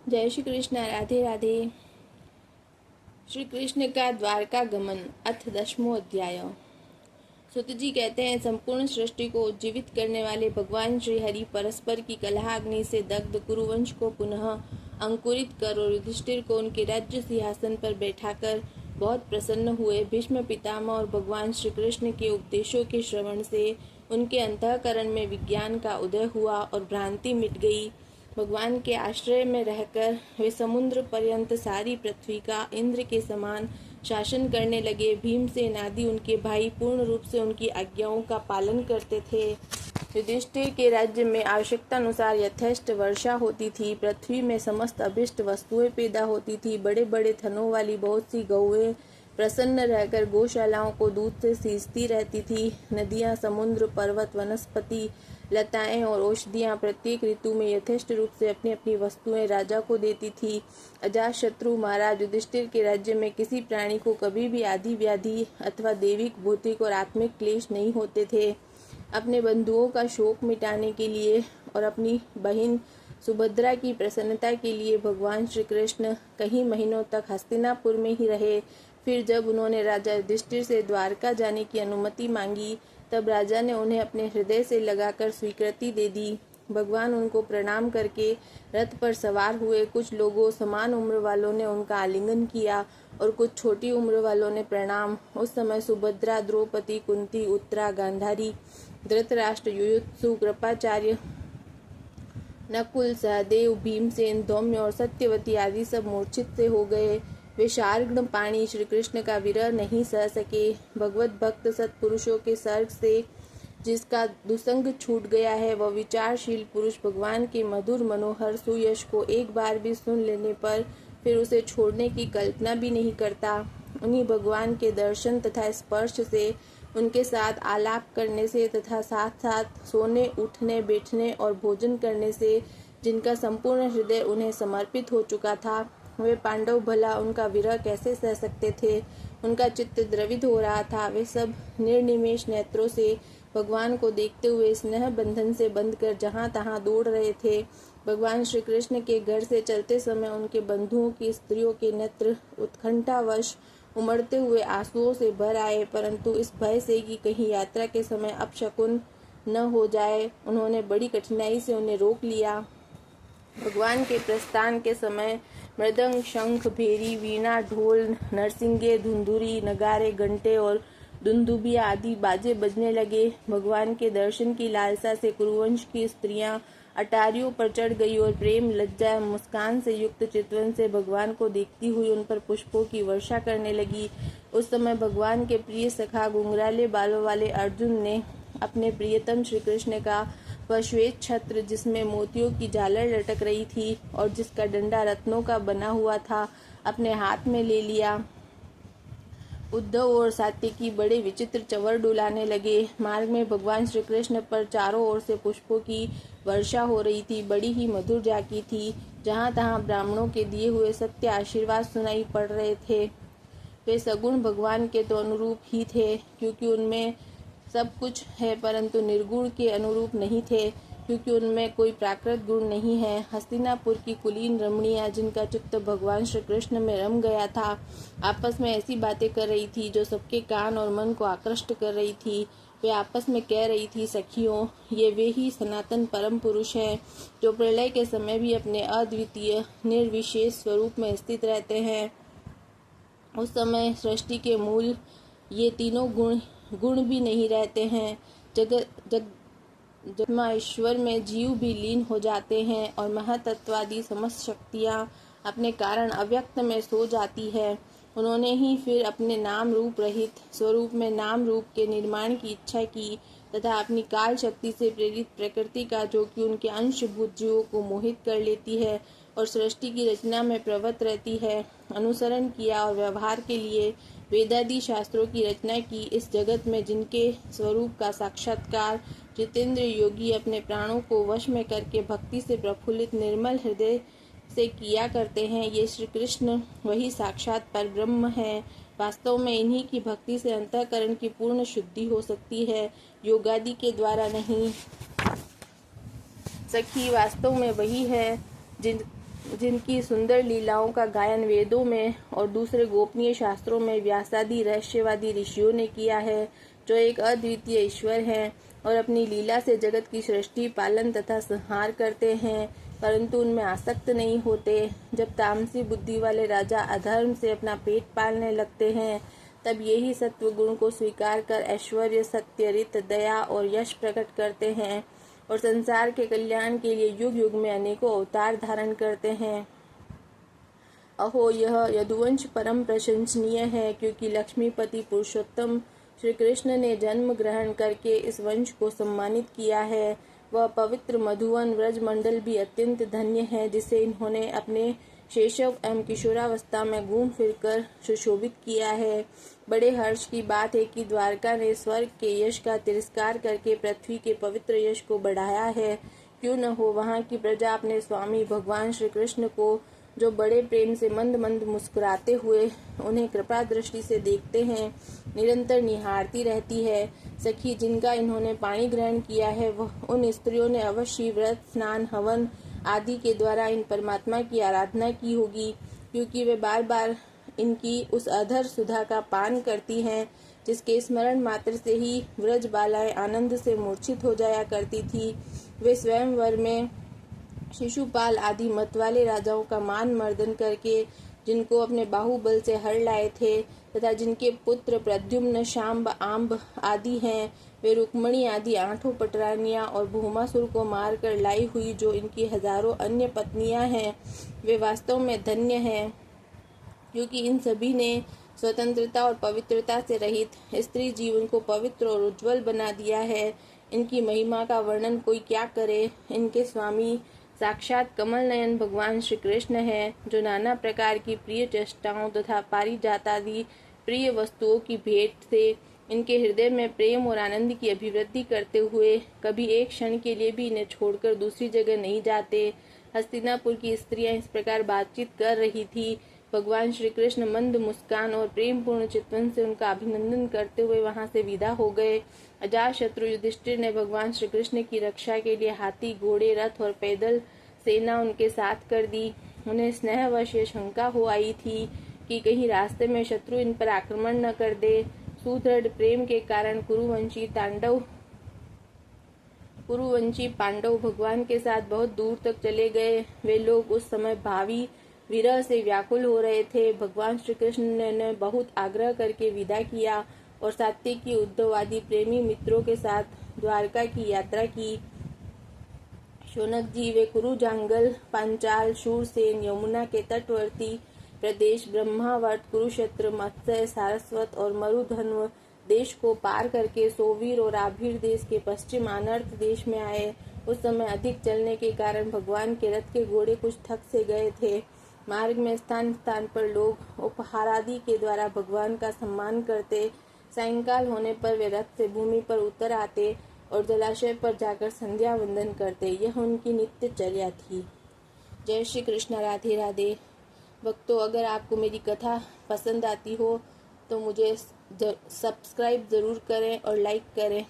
जय श्री कृष्ण। राधे राधे। श्री कृष्ण का द्वारका गमन अथ 10वां अध्याय। सुत जी कहते हैं, संपूर्ण सृष्टि को उज्जीवित करने वाले भगवान श्री हरि परस्पर की कलहाग्नि से दग्ध कुरुवंश को पुनः अंकुरित कर और युधिष्ठिर को उनके राज्य सिंहासन पर बैठाकर बहुत प्रसन्न हुए। भीष्म पितामह और भगवान श्री कृष्ण के उपदेशों के श्रवण से उनके अंतःकरण में विज्ञान का उदय हुआ और भ्रांति मिट गई। भगवान के आश्रय में रहकर वे समुद्र पर्यंत सारी पृथ्वी का इंद्र के समान शासन करने लगे। भीमसेन आदि उनके भाई पूर्ण रूप से उनकी आज्ञाओं का पालन करते थे। युधिष्ठिर के राज्य में आवश्यकता अनुसार यथेष्ट वर्षा होती थी। पृथ्वी में समस्त अभिष्ट वस्तुएं पैदा होती थी। बड़े बड़े थनों वाली बहुत सी गौएं प्रसन्न रहकर गौशालाओं को दूध से सींचती रहती थी। नदियां, समुद्र, पर्वत, वनस्पति, लताएं और औषधियां प्रत्येक ऋतु में यथेष्ट रूप से अपनी अपनी वस्तुएं राजा को देती थी। अजातशत्रु महाराज युधिष्ठिर के राज्य में किसी प्राणी को कभी भी आदि व्याधि अथवा दैविक, भौतिक और आत्मिक क्लेश नहीं होते थे। अपने बंधुओं का शोक मिटाने के लिए और अपनी बहन सुभद्रा की प्रसन्नता के लिए भगवान श्री कृष्ण कई महीनों तक हस्तिनापुर में ही रहे। फिर जब उन्होंने राजा युधिष्ठिर से द्वारका जाने की अनुमति मांगी, तब राजा ने उन्हें अपने हृदय से लगाकर स्वीकृति दे दी। भगवान उनको प्रणाम करके रथ पर सवार हुए। कुछ लोगों समान उम्र वालों ने उनका आलिंगन किया और कुछ छोटी उम्र वालों ने प्रणाम। उस समय सुभद्रा, द्रौपदी, कुंती, उत्तरा, गांधारी, धृतराष्ट्र, युयुत्सु, कृपाचार्य, नकुल, सहदेव, भीमसेन, धौम्य और सत्यवती आदि सब मूर्छित से हो गए। वे शार्ङ्ग पाणी श्री कृष्ण का विरह नहीं सह सके। भगवत भक्त सत्पुरुषों के सर्ग से जिसका दुसंग छूट गया है, वह विचारशील पुरुष भगवान के मधुर मनोहर सुयश को एक बार भी सुन लेने पर फिर उसे छोड़ने की कल्पना भी नहीं करता। उन्हीं भगवान के दर्शन तथा स्पर्श से, उनके साथ आलाप करने से तथा साथ साथ सोने, उठने, बैठने और भोजन करने से जिनका संपूर्ण हृदय उन्हें समर्पित हो चुका था, वे पांडव भला उनका विरह कैसे सह सकते थे। उनका चित्त द्रवित हो रहा था। वे सब निर्निमेष नेत्रों से भगवान को देखते हुए स्नेह बंधन से बंधकर जहाँ तहाँ दौड़ रहे थे। भगवान श्री कृष्ण के घर से चलते समय उनके बंधुओं की स्त्रियों के नेत्र उत्कंठावश उमड़ते हुए आंसुओं से भर आए, परंतु इस भय से कि कहीं यात्रा के समय अपशकुन न हो जाए, उन्होंने बड़ी कठिनाई से उन्हें रोक लिया। भगवान के प्रस्थान के समय मृदंग, शंख, भेरी, वीणा, ढोल, नरसिंगे, धुंधुरी, नगारे, घंटे और दुंदुभिया आदि बाजे बजने लगे। भगवान के दर्शन की लालसा से कुरुवंश की स्त्रियां अटारियों पर चढ़ गई और प्रेम, लज्जा, मुस्कान से युक्त चितवन से भगवान को देखती हुई उन पर पुष्पों की वर्षा करने लगी। उस समय भगवान के प्रिय सखा घुंघराले बालों वाले अर्जुन ने अपने प्रियतम श्री कृष्ण का वह श्वेत छत्र, जिसमें मोतियों की झालर लटक रही थी और जिसका डंडा रत्नों का बना हुआ था, अपने हाथ में ले लिया। उद्धव और सात्यकी बड़े विचित्र चंवर डुलाने लगे। मार्ग में भगवान श्री कृष्ण पर चारों ओर से पुष्पों की वर्षा हो रही थी। बड़ी ही मधुर झांकी थी। जहाँ तहाँ ब्राह्मणों के दिए हुए सत्य आशीर्वाद सुनाई पड़ रहे थे। वे सगुण भगवान के तो अनुरूप ही थे, क्योंकि उनमें सब कुछ है, परंतु निर्गुण के अनुरूप नहीं थे, क्योंकि उनमें कोई प्राकृत गुण नहीं है। हस्तिनापुर की कुलीन रमणियां, जिनका चित्त भगवान श्री कृष्ण में रम गया था, आपस में ऐसी बातें कर रही थी जो सबके कान और मन को आकृष्ट कर रही थी। वे आपस में कह रही थी, सखियों, ये वे ही सनातन परम पुरुष हैं जो प्रलय के समय भी अपने अद्वितीय निर्विशेष स्वरूप में स्थित रहते हैं। उस समय सृष्टि के मूल ये तीनों गुण भी नहीं रहते हैं। जगमा ईश्वर में जीव भी लीन हो जाते हैं और महातत्वादी समस्त शक्तियाँ अपने कारण अव्यक्त में सो जाती है। उन्होंने ही फिर अपने नाम रूप रहित स्वरूप में नाम रूप के निर्माण की इच्छा की तथा अपनी काल शक्ति से प्रेरित प्रकृति का, जो कि उनके अंशभूत जीवों को मोहित कर लेती है और सृष्टि की रचना में प्रवृत्त रहती है, अनुसरण किया और व्यवहार के लिए वेदादि शास्त्रों की रचना की। इस जगत में जिनके स्वरूप का साक्षात्कार जितेंद्र योगी अपने प्राणों को वश में करके भक्ति से प्रफुल्लित निर्मल हृदय से किया करते हैं, ये श्री कृष्ण वही साक्षात पर ब्रह्म है। वास्तव में इन्हीं की भक्ति से अंतःकरण की पूर्ण शुद्धि हो सकती है, योगादि के द्वारा नहीं। सखी, वास्तव में वही है जिनकी सुंदर लीलाओं का गायन वेदों में और दूसरे गोपनीय शास्त्रों में व्यासादि रहस्यवादी ऋषियों ने किया है, जो एक अद्वितीय ईश्वर हैं और अपनी लीला से जगत की सृष्टि, पालन तथा संहार करते हैं, परंतु उनमें आसक्त नहीं होते। जब तामसी बुद्धि वाले राजा अधर्म से अपना पेट पालने लगते हैं, तब यही सत्व गुण को स्वीकार कर ऐश्वर्य, सत्य, रित, दया और यश प्रकट करते हैं और संसार के कल्याण के लिए युग युग में अनेकों अवतार धारण करते हैं। अहो, यह यदुवंश परम प्रशंसनीय है, क्योंकि लक्ष्मीपति पुरुषोत्तम श्री कृष्ण ने जन्म ग्रहण करके इस वंश को सम्मानित किया है। वह पवित्र मधुवन व्रज मंडल भी अत्यंत धन्य है, जिसे इन्होंने अपने शैशव एवं किशोरावस्था में घूम फिरकर सुशोभित किया है। बड़े हर्ष की बात है कि द्वारका ने स्वर्ग के यश का तिरस्कार करके पृथ्वी के पवित्र यश को बढ़ाया है। क्यों न हो, वहाँ की प्रजा अपने स्वामी भगवान श्री कृष्ण को, जो बड़े प्रेम से मंद मंद मुस्कुराते हुए उन्हें कृपा दृष्टि से देखते हैं, निरंतर निहारती रहती है। सखी, जिनका इन्होंने पाणी ग्रहण किया है, वह उन स्त्रियों ने अवश्य व्रत, स्नान, हवन आदि के द्वारा इन परमात्मा की आराधना की होगी, क्योंकि वे बार बार इनकी उस अधर सुधा का पान करती हैं, जिसके स्मरण मात्र से ही व्रज बालाएं आनंद से मूर्छित हो जाया करती थी। वे स्वयंवर में शिशुपाल आदि मत वाले राजाओं का मान मर्दन करके, जिनको अपने बाहुबल से हर लाए थे तथा जिनके पुत्र प्रद्युम्न, शांब, आम्ब आदि हैं, वे रुक्मणी आदि 8 पटरानियां और भूमासुर को मारकर लाई हुई जो इनकी हजारों अन्य पत्नियां हैं, वे वास्तव में धन्य हैं, क्योंकि इन सभी ने स्वतंत्रता और पवित्रता से रहित स्त्री जीवन को पवित्र और उज्जवल बना दिया है। इनकी महिमा का वर्णन कोई क्या करे। इनके स्वामी साक्षात कमल नयन भगवान श्री कृष्ण है, जो नाना प्रकार की प्रिय चेष्टाओं तथा पारिजातादि प्रिय वस्तुओं की भेंट से इनके हृदय में प्रेम और आनंद की अभिवृद्धि करते हुए कभी एक क्षण के लिए भी इन्हें छोड़कर दूसरी जगह नहीं जाते। हस्तिनापुर की स्त्रियां इस प्रकार बातचीत कर रही थी। भगवान श्री कृष्ण मंद मुस्कान और प्रेम पूर्ण चितवन से उनका अभिनंदन करते हुए वहां से विदा हो गए। अजातशत्रु युधिष्ठिर ने भगवान श्री कृष्ण की रक्षा के लिए हाथी, घोड़े, रथ और पैदल सेना उनके साथ कर दी। उन्हें स्नेहवश ये शंका हो आई थी कि कहीं रास्ते में शत्रु इन पर आक्रमण न कर दे। सुदृढ़ प्रेम के कारण कुरुवंशी पांडव भगवान के साथ बहुत दूर तक चले गए। वे लोग उस समय भावी विरह से व्याकुल हो रहे थे। भगवान श्री कृष्ण ने बहुत आग्रह करके विदा किया और सात्विकी, उद्धव आदि प्रेमी मित्रों के साथ द्वारका की यात्रा की। शौनक जी, वे कुरु, जांगल, पांचाल, शूरसेन, यमुना के तटवर्ती प्रदेश, ब्रह्मावर्त, कुरुक्षेत्र, मत्स्य, सारस्वत और मरुधन्व देश को पार करके सोवीर और आभीर देश के पश्चिम अनर्थ देश में आए। उस समय अधिक चलने के कारण भगवान के रथ के घोड़े कुछ थक से गए थे। मार्ग में स्थान स्थान पर लोग उपहारादि के द्वारा भगवान का सम्मान करते। सायंकाल होने पर वे रथ से भूमि पर उतर आते और जलाशय पर जाकर संध्या वंदन करते। यह उनकी नित्य चर्या थी। जय श्री कृष्ण। राधे राधे। भक्तों, अगर आपको मेरी कथा पसंद आती हो तो मुझे सब्सक्राइब ज़रूर करें और लाइक करें।